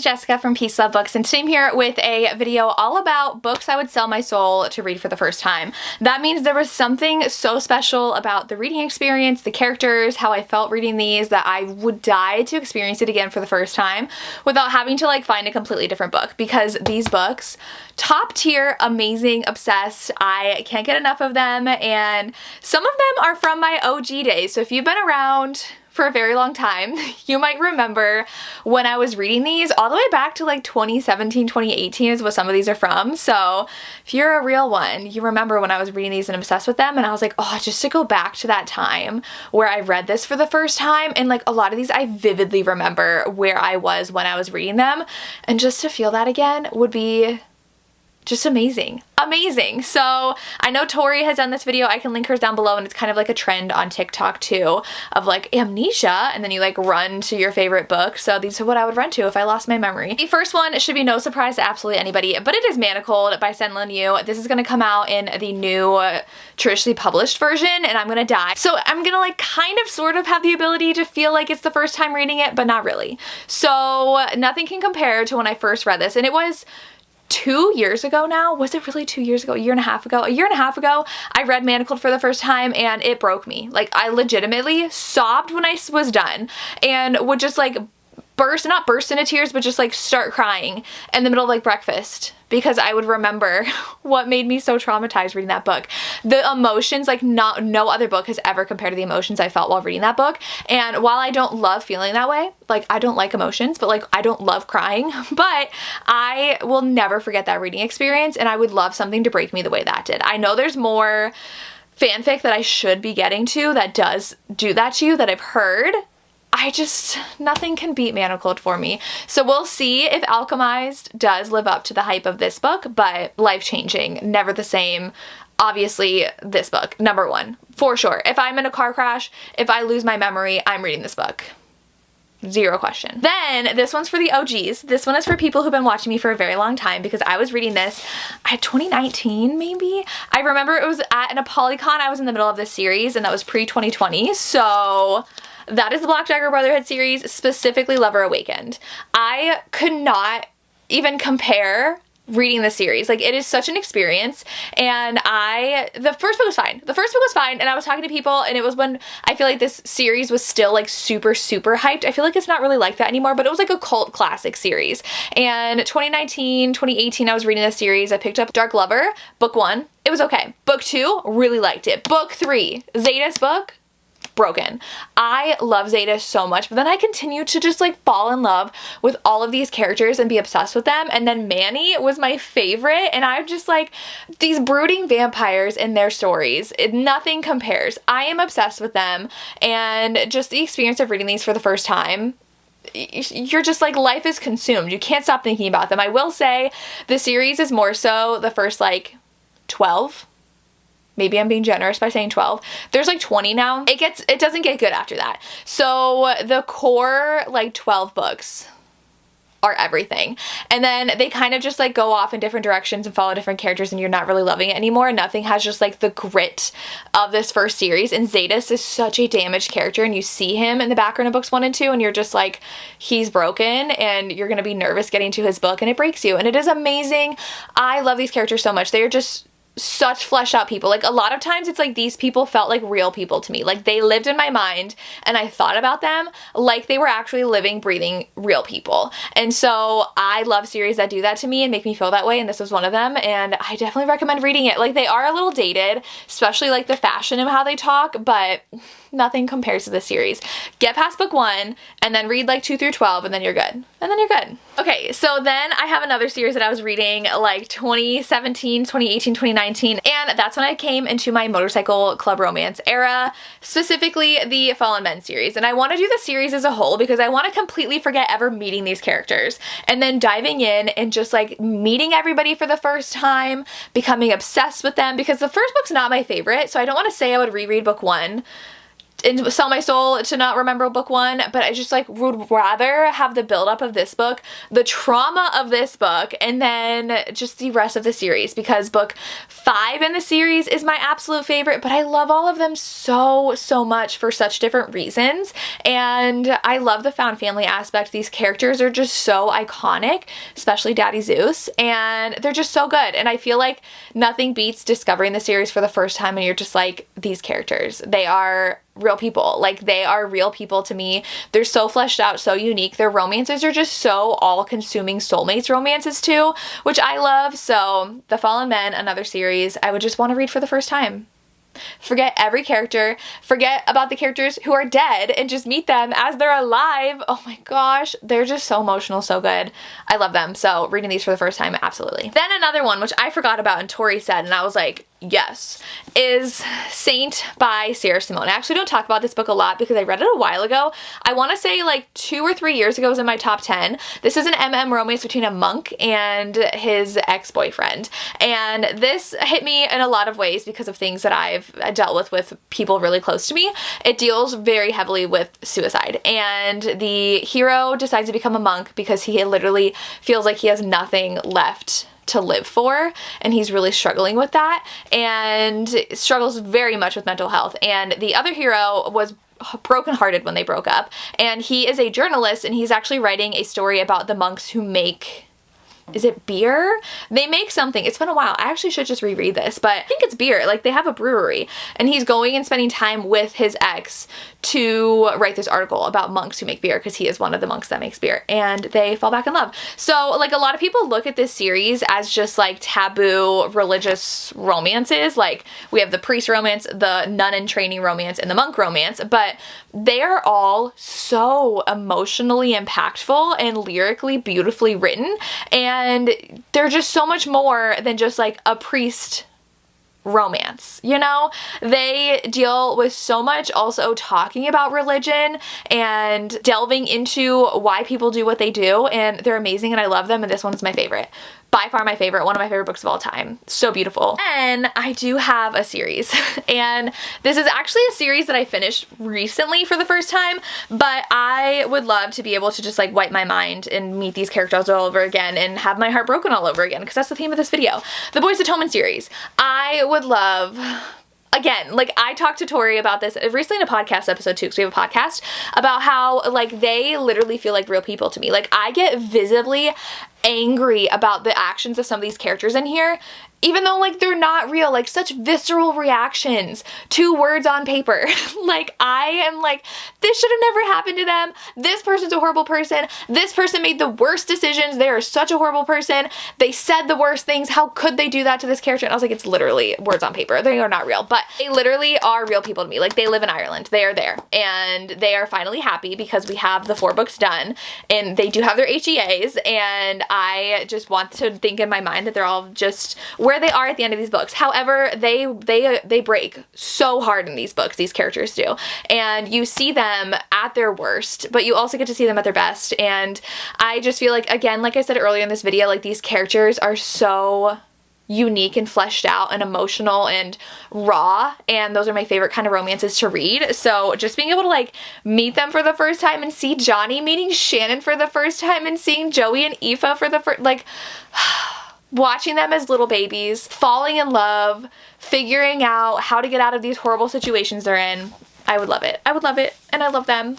Jessica from Peace Love Books, and today I'm here with a video all about books I would sell my soul to read for the first time. That means there was something so special about the reading experience, the characters, how I felt reading these, that I would die to experience it again for the first time without having to like find a completely different book, because these books, top tier, amazing, obsessed. I can't get enough of them, and some of them are from my OG days. So if you've been around for a very long time, you might remember when I was reading these all the way back to like 2017, 2018 is what some of these are from. So if you're a real one, you remember when I was reading these and obsessed with them, and I was like, oh, just to go back to that time where I read this for the first time. And like a lot of these I vividly remember where I was when I was reading them, and just to feel that again would be just amazing. Amazing. So I know Tori has done this video. I can link hers down below, and it's kind of like a trend on TikTok too of like amnesia, and then you like run to your favorite book. So these are what I would run to if I lost my memory. The first one should be no surprise to absolutely anybody, but it is Manacled by SenLinYu. This is going to come out in the new traditionally published version, and I'm gonna die. So I'm gonna like kind of sort of have the ability to feel like it's the first time reading it, but not really. So nothing can compare to when I first read this, and it was 2 years ago now. Was it really 2 years ago? A year and a half ago? A year and a half ago, I read Manacled for the first time, and it broke me. Like, I legitimately sobbed when I was done and would just like not burst into tears, but just like start crying in the middle of like breakfast, because I would remember what made me so traumatized reading that book. The emotions, like no other book has ever compared to the emotions I felt while reading that book. And while I don't love feeling that way, like I don't like emotions, but like I don't love crying, but I will never forget that reading experience, and I would love something to break me the way that did. I know there's more fanfic that I should be getting to that does do that to you that I've heard. Nothing can beat Manacled for me. So we'll see if Alchemized does live up to the hype of this book, but life-changing, never the same. Obviously, this book, number one, for sure. If I'm in a car crash, if I lose my memory, I'm reading this book. Zero question. Then this one's for the OGs. This one is for people who've been watching me for a very long time, because I was reading this at 2019 maybe. I remember it was at an Polycon. I was in the middle of this series, and that was pre-2020. So that is the Black Dagger Brotherhood series, specifically Lover Awakened. I could not even compare reading the series. Like, it is such an experience, and the first book was fine. The first book was fine, and I was talking to people, and it was when I feel like this series was still like super hyped. I feel like it's not really like that anymore, but it was like a cult classic series. And 2019, 2018, I was reading this series. I picked up Dark Lover, book 1. It was okay. Book 2, really liked it. Book 3, Zeta's book, broken. I love Zeta so much, but then I continued to just like fall in love with all of these characters and be obsessed with them. And then Manny was my favorite, and I'm just like, these brooding vampires and their stories, nothing compares. I am obsessed with them, and just the experience of reading these for the first time, you're just like, life is consumed. You can't stop thinking about them. I will say the series is more so the first like 12. Maybe I'm being generous by saying 12. There's like 20 now. It doesn't get good after that. So the core like 12 books are everything. And then they kind of just like go off in different directions and follow different characters, and you're not really loving it anymore. Nothing has just like the grit of this first series. And Zetas is such a damaged character, and you see him in the background of books 1 and 2, and you're just like, he's broken, and you're gonna be nervous getting to his book, and it breaks you. And it is amazing. I love these characters so much. They are just such fleshed out people. Like, a lot of times it's like these people felt like real people to me. Like, they lived in my mind, and I thought about them like they were actually living, breathing, real people. And so I love series that do that to me and make me feel that way, and this was one of them, and I definitely recommend reading it. Like, they are a little dated, especially like the fashion and how they talk, but nothing compares to this series. Get past book 1 and then read like 2 through 12, and then you're good. And then you're good. Okay, so then I have another series that I was reading like 2017, 2018, 2019, and that's when I came into my motorcycle club romance era, specifically the Fallen Men series. And I want to do the series as a whole because I want to completely forget ever meeting these characters, and then diving in and just like meeting everybody for the first time, becoming obsessed with them, because the first book's not my favorite, so I don't want to say I would reread book 1 and sell my soul to not remember book 1, but I just like would rather have the buildup of this book, the trauma of this book, and then just the rest of the series, because book 5 in the series is my absolute favorite, but I love all of them so much for such different reasons. And I love the found family aspect. These characters are just so iconic, especially Daddy Zeus, and they're just so good. And I feel like nothing beats discovering the series for the first time and you're just like, these characters, they are real people. Like, they are real people to me. They're so fleshed out, so unique. Their romances are just so all-consuming soulmates romances too, which I love. So The Fallen Men, another series I would just want to read for the first time. Forget every character, forget about the characters who are dead, and just meet them as they're alive. Oh my gosh, they're just so emotional, so good. I love them. So reading these for the first time, absolutely. Then another one, which I forgot about and Tori said, and I was like, yes, is Saint by Sarah Simone. I actually don't talk about this book a lot because I read it a while ago. I want to say like 2 or 3 years ago it was in my top 10. This is an romance between a monk and his ex-boyfriend. And this hit me in a lot of ways because of things that I've dealt with people really close to me. It deals very heavily with suicide. And the hero decides to become a monk because he literally feels like he has nothing left to live for, and he's really struggling with that, and struggles very much with mental health. And the other hero was brokenhearted when they broke up, and he is a journalist, and he's actually writing a story about the monks who make, is it beer? They make something. It's been a while. I actually should just reread this, but I think it's beer. Like, they have a brewery, and he's going and spending time with his ex to write this article about monks who make beer, because he is one of the monks that makes beer, and they fall back in love. So like, a lot of people look at this series as just like taboo religious romances. Like, we have the priest romance, the nun in training romance, and the monk romance, but they are all so emotionally impactful and lyrically beautifully written, and they're just so much more than just like a priest romance, you know? They deal with so much also talking about religion and delving into why people do what they do, and they're amazing and I love them, and this one's my favorite. By far my favorite, one of my favorite books of all time. So beautiful. And I do have a series, and this is actually a series that I finished recently for the first time, but I would love to be able to just like wipe my mind and meet these characters all over again and have my heart broken all over again, because that's the theme of this video. The Boys of Tommen series. I would love, again, like, I talked to Tori about this recently in a podcast episode too, because we have a podcast about how like they literally feel like real people to me. Like, I get visibly angry about the actions of some of these characters in here, even though like they're not real. Like, such visceral reactions to words on paper. Like, I am like, this should have never happened to them. This person's a horrible person. This person made the worst decisions. They are such a horrible person. They said the worst things. How could they do that to this character? And I was like, it's literally words on paper. They are not real, but they literally are real people to me. Like, they live in Ireland. They are there, and they are finally happy because we have the 4 books done, and they do have their HEAs, and I just want to think in my mind that they're all just where they are at the end of these books. However, they break so hard in these books, these characters do, and you see them at their worst, but you also get to see them at their best. And I just feel like, again, like I said earlier in this video, like, these characters are so unique and fleshed out and emotional and raw, and those are my favorite kind of romances to read. So just being able to like meet them for the first time, and see Johnny meeting Shannon for the first time, and seeing Joey and Aoife for the first, like, watching them as little babies, falling in love, figuring out how to get out of these horrible situations they're in. I would love it. I would love it, and I love them.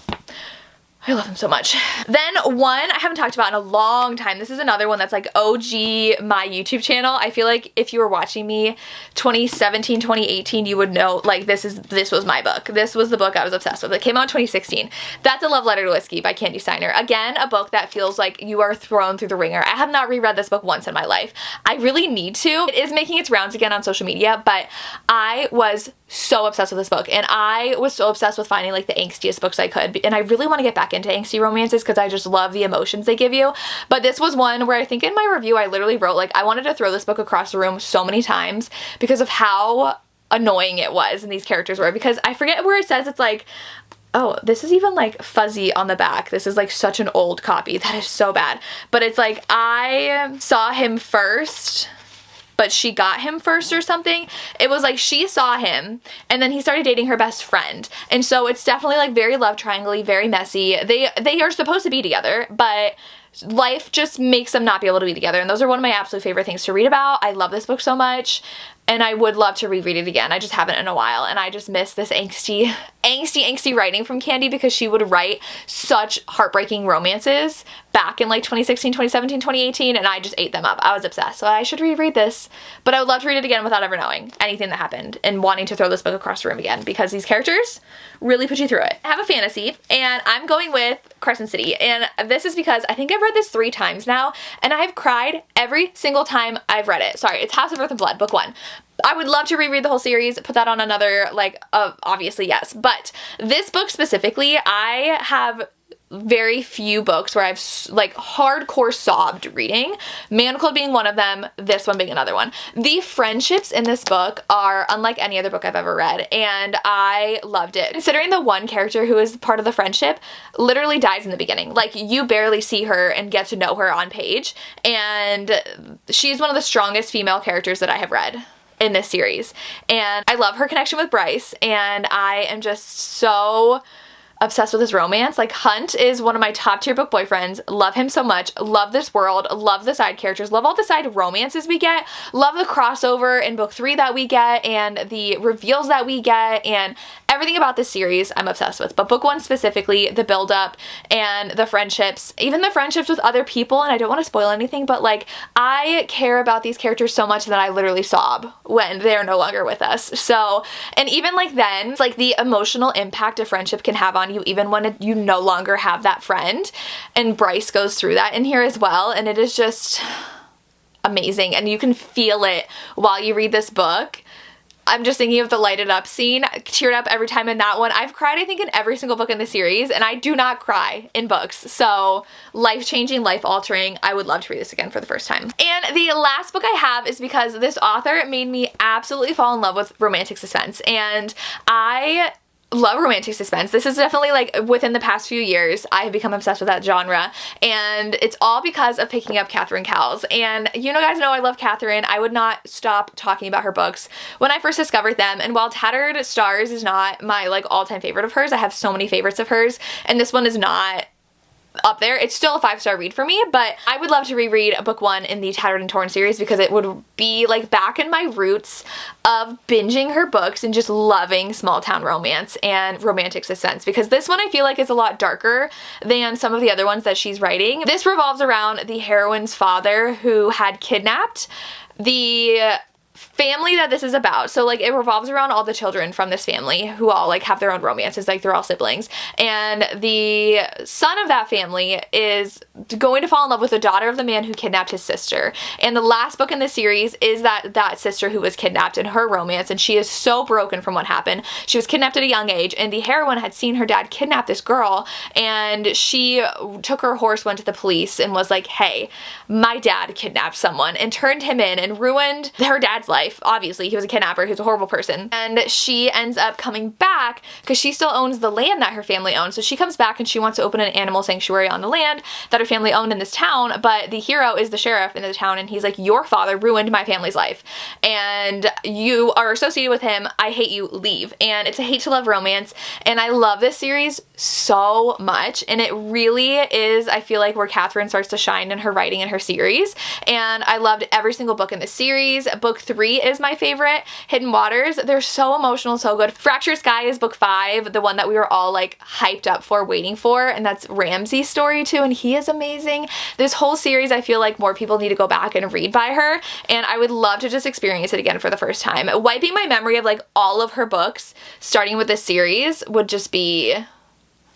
I love them so much. Then one I haven't talked about in a long time. This is another one that's like OG my YouTube channel. I feel like if you were watching me 2017, 2018, you would know, like, this was my book. This was the book I was obsessed with. It came out in 2016. That's A Love Letter to Whiskey by Candy Steiner. Again, a book that feels like you are thrown through the ringer. I have not reread this book once in my life. I really need to. It is making its rounds again on social media, but I was so obsessed with this book, and I was so obsessed with finding like the angstiest books I could, and I really want to get back into angsty romances because I just love the emotions they give you. But this was one where I think in my review I literally wrote like, I wanted to throw this book across the room so many times because of how annoying it was and these characters were, because I forget where it says, it's like, oh, this is even like fuzzy on the back. This is like such an old copy. That is so bad. But it's like, I saw him first but she got him first or something. It was like she saw him and then he started dating her best friend. And so it's definitely like very love triangle-y, very messy. They are supposed to be together, but life just makes them not be able to be together. And those are one of my absolute favorite things to read about. I love this book so much. And I would love to reread it again. I just haven't in a while. And I just miss this angsty writing from Candy, because she would write such heartbreaking romances back in like 2016, 2017, 2018, and I just ate them up. I was obsessed. So I should reread this. But I would love to read it again without ever knowing anything that happened and wanting to throw this book across the room again, because these characters really put you through it. I have a fantasy, and I'm going with Crescent City. And this is because I think I've read this 3 times now, and I've cried every single time I've read it. Sorry, it's House of Earth and Blood, book 1. I would love to reread the whole series, put that on another, like, obviously yes. But this book specifically, I have very few books where I've like hardcore sobbed reading. Manacled being one of them, this one being another one. The friendships in this book are unlike any other book I've ever read, and I loved it. Considering the one character who is part of the friendship literally dies in the beginning. Like, you barely see her and get to know her on page, and she's one of the strongest female characters that I have read in this series. And I love her connection with Bryce, and I am just so obsessed with his romance. Like, Hunt is one of my top tier book boyfriends. Love him so much. Love this world. Love the side characters. Love all the side romances we get. Love the crossover in book 3 that we get, and the reveals that we get, and everything about this series I'm obsessed with. But book 1 specifically, the build up and the friendships, even the friendships with other people, and I don't want to spoil anything, but like, I care about these characters so much that I literally sob when they're no longer with us. So, and even like then, it's like the emotional impact a friendship can have on you even when you no longer have that friend. And Bryce goes through that in here as well, and it is just amazing, and you can feel it while you read this book. I'm just thinking of the lighted up scene. I teared up every time in that one. I've cried, I think, in every single book in the series, and I do not cry in books. So life-changing, life-altering. I would love to read this again for the first time. And the last book I have is because this author made me absolutely fall in love with romantic suspense, and I love romantic suspense. This is definitely like within the past few years I have become obsessed with that genre, and it's all because of picking up Catherine Cowles. And you know, guys know I love Catherine. I would not stop talking about her books when I first discovered them, and while Tattered Stars is not my like all-time favorite of hers, I have so many favorites of hers, and this one is not up there. It's still a 5-star read for me, but I would love to reread book 1 in the Tattered and Torn series, because it would be like back in my roots of binging her books and just loving small town romance and romantic suspense, because this one I feel like is a lot darker than some of the other ones that she's writing. This revolves around the heroine's father, who had kidnapped the family that this is about. So like, it revolves around all the children from this family who all like have their own romances, like they're all siblings, and the son of that family is going to fall in love with the daughter of the man who kidnapped his sister. And the last book in the series is that sister who was kidnapped and her romance, and she is so broken from what happened. She was kidnapped at a young age, and the heroine had seen her dad kidnap this girl, and she took her horse, went to the police, and was like, hey, my dad kidnapped someone, and turned him in and ruined her dad's life. Obviously, he was a kidnapper, he was a horrible person. And she ends up coming back because she still owns the land that her family owns. So she comes back and she wants to open an animal sanctuary on the land that her family owned in this town, but the hero is the sheriff in the town, and he's like, your father ruined my family's life, and you are associated with him. I hate you, leave. And it's a hate to love romance, and I love this series so much, and it really is, I feel like, where Catherine starts to shine in her writing and her series. And I loved every single book in the series. Book 3 is my favorite. Hidden Waters, they're so emotional, so good. Fractured Sky is book 5, the one that we were all like hyped up for, waiting for, and that's Ramsey's story too, and he is amazing. This whole series, I feel like more people need to go back and read by her, and I would love to just experience it again for the first time. Wiping my memory of like all of her books, starting with this series, would just be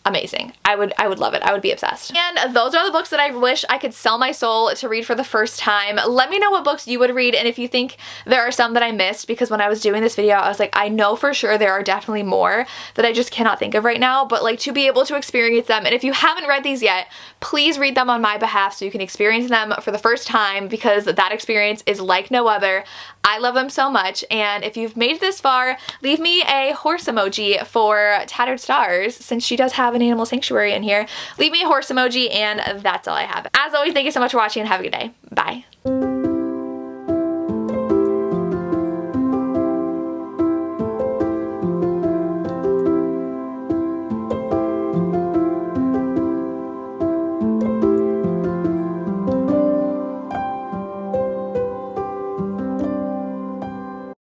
amazing. I would love it. I would be obsessed. And those are the books that I wish I could sell my soul to read for the first time. Let me know what books you would read, and if you think there are some that I missed, because when I was doing this video, I was like, I know for sure there are definitely more that I just cannot think of right now, but like, to be able to experience them. And if you haven't read these yet, please read them on my behalf so you can experience them for the first time, because that experience is like no other. I love them so much. And if you've made it this far, leave me a horse emoji for Tattered Stars, since she does have an animal sanctuary in here. Leave me a horse emoji, and that's all I have. As always, thank you so much for watching, and have a good day. Bye.